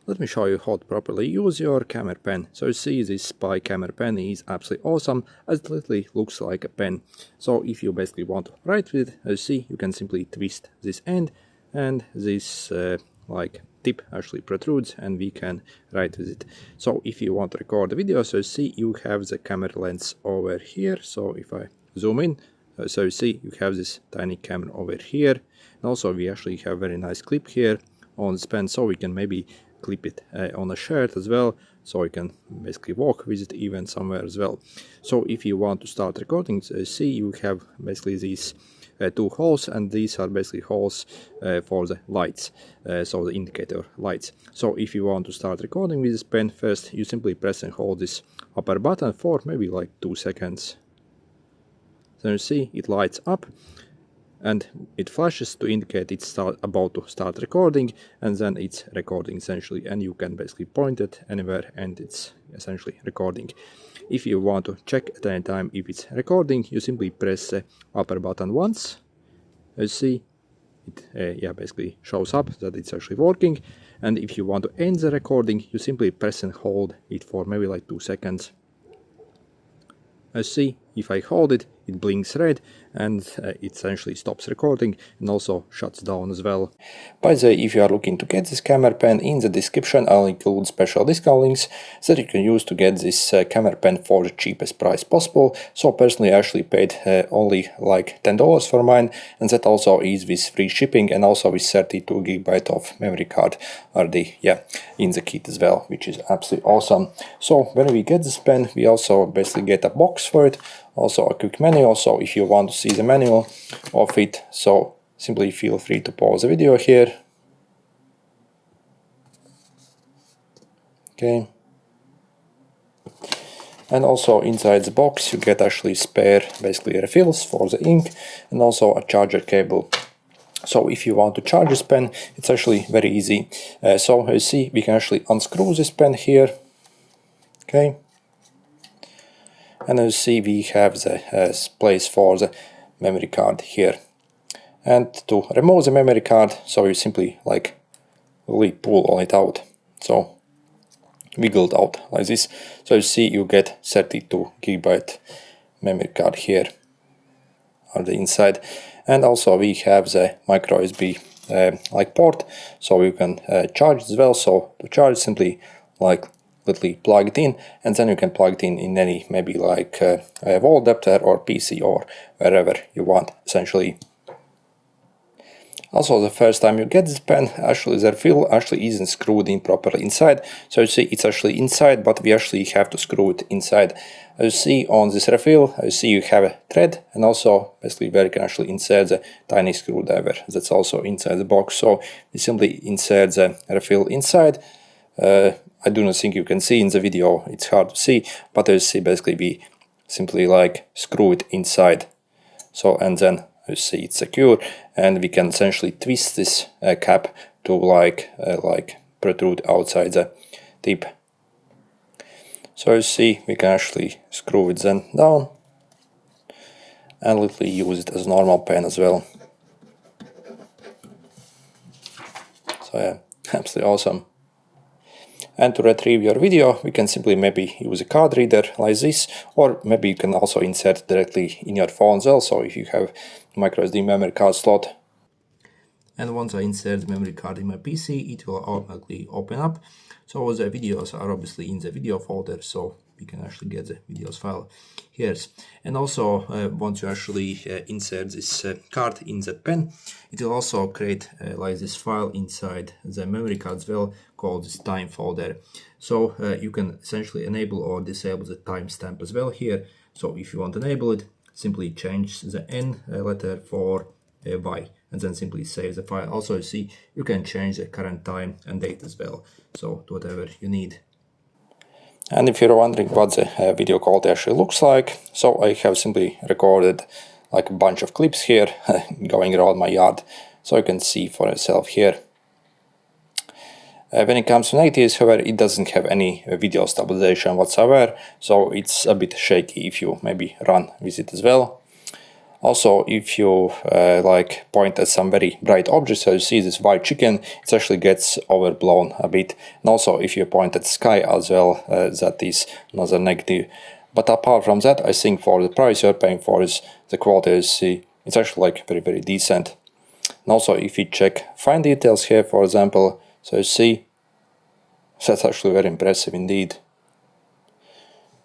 let me show you how to properly use your camera pen. So you see this spy camera pen is absolutely awesome, as it literally looks like a pen. So if you basically want to write with it, as you see, you can simply twist this end and this like tip actually protrudes and we can write with it. So if you want to record the video, so you see you have the camera lens over here. So if I zoom in, so you see you have this tiny camera over here, and also we actually have very nice clip here on this pen, so we can maybe clip it on a shirt as well, so you can basically walk with it even somewhere as well. So if you want to start recording, so you see you have basically these two holes, and these are basically holes for the lights, so the indicator lights. So if you want to start recording with this pen, first you simply press and hold this upper button for maybe like 2 seconds. So you see it lights up and it flashes to indicate it's about to start recording, and then it's recording essentially, and you can basically point it anywhere and it's essentially recording. If you want to check at any time if it's recording, you simply press the upper button once. As you see, it basically shows up that it's actually working. And if you want to end the recording, you simply press and hold it for maybe like 2 seconds. As you see, if I hold it, it blinks red and it essentially stops recording and also shuts down as well. By the way, if you are looking to get this camera pen, in the description I'll include special discount links that you can use to get this camera pen for the cheapest price possible. So personally I actually paid only like $10 for mine, and that also is with free shipping and also with 32 GB of memory card already in the kit as well, which is absolutely awesome. So when we get this pen, we also basically get a box for it, also a quick manual. So if you want to see the manual of it, so simply feel free to pause the video here. Okay. And also inside the box you get actually spare basically refills for the ink and also a charger cable. So if you want to charge this pen, it's actually very easy. So as you see, we can actually unscrew this pen here. Okay. And as you see, we have the place for the memory card here. And to remove the memory card, so you simply like really pull on it out. So wiggle it out like this. So you see you get 32 GB memory card here on the inside. And also we have the micro USB like port, so you can charge as well. So to charge, simply like literally plug it in, and then you can plug it in any maybe like a wall adapter or PC or wherever you want essentially. Also, the first time you get this pen, actually the refill actually isn't screwed in properly inside. So you see it's actually inside, but we actually have to screw it inside. As you see on this refill, you see you have a thread, and also basically where you can actually insert the tiny screwdriver that's also inside the box. So you simply insert the refill inside. I do not think you can see in the video, it's hard to see, but as you see basically we simply like screw it inside. So and then you see it's secure, and we can essentially twist this cap to like protrude outside the tip. So you see we can actually screw it then down and literally use it as a normal pen as well. So yeah, absolutely awesome. And to retrieve your video, we can simply maybe use a card reader like this, or maybe you can also insert directly in your phone as well. So if you have micro SD memory card slot. And once I insert the memory card in my PC, it will automatically open up. So the videos are obviously in the video folder, so we can actually get the videos file here. And also once you actually insert this card in the pen, it will also create like this file inside the memory card as well, called this time folder. So you can essentially enable or disable the timestamp as well here. So if you want to enable it, simply change the N letter for Y, and then simply save the file. Also you see you can change the current time and date as well, so to whatever you need. And if you're wondering what the video quality actually looks like, so I have simply recorded like a bunch of clips here going around my yard, so you can see for yourself here. When it comes to negatives, however, it doesn't have any video stabilization whatsoever, so it's a bit shaky if you maybe run with it as well. Also, if you like point at some very bright objects, so you see this white chicken, it actually gets overblown a bit. And also if you point at the sky as well, that is another negative. But apart from that, I think for the price you're paying for is the quality you see, it's actually like very decent. And also if you check fine details here, for example, so you see that's actually very impressive indeed.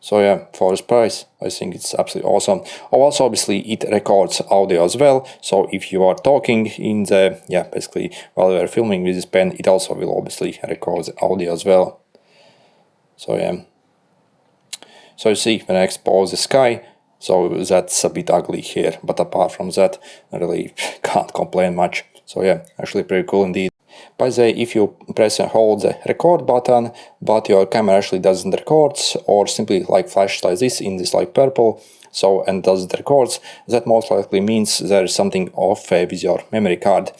So yeah, for this price, I think it's absolutely awesome. Also, obviously, it records audio as well. So if you are talking in the, basically while you're filming with this pen, it also will obviously record the audio as well. So yeah. So you see, when I expose the sky, so that's a bit ugly here. But apart from that, I really can't complain much. So yeah, actually pretty cool indeed. By the way, if you press and hold the record button, but your camera actually doesn't record, or simply like flashes like this in this like purple, so and doesn't record, that most likely means there is something off with your memory card.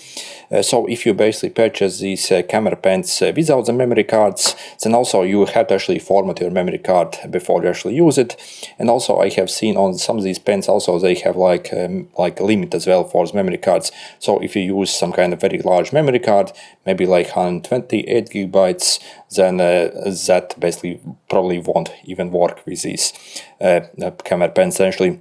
So if you basically purchase these camera pens without the memory cards, then also you have to actually format your memory card before you actually use it. And also I have seen on some of these pens also they have like a limit as well for the memory cards. So if you use some kind of very large memory card, maybe like 128 gigabytes, then that basically probably won't even work with these camera pens essentially.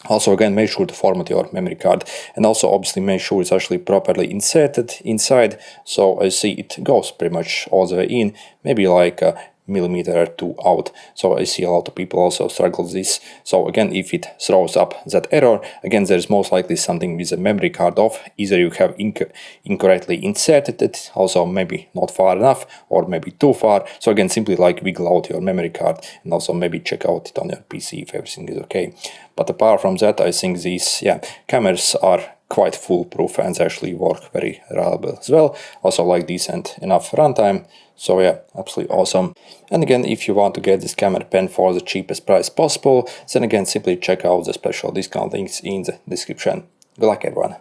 Also, again, make sure to format your memory card, and also obviously make sure it's actually properly inserted inside. So I see it goes pretty much all the way in, maybe like a millimeter or two out. So I see a lot of people also struggle with this. So again, if it throws up that error, again, there's most likely something with the memory card off. Either you have incorrectly inserted it, also maybe not far enough, or maybe too far. So again, simply like wiggle out your memory card, and also maybe check out it on your PC if everything is okay. But apart from that, I think these cameras are quite foolproof and actually work very reliable as well. Also like decent enough runtime. So yeah, absolutely awesome. And again, if you want to get this camera pen for the cheapest price possible, then again simply check out the special discount links in the description. Good luck everyone.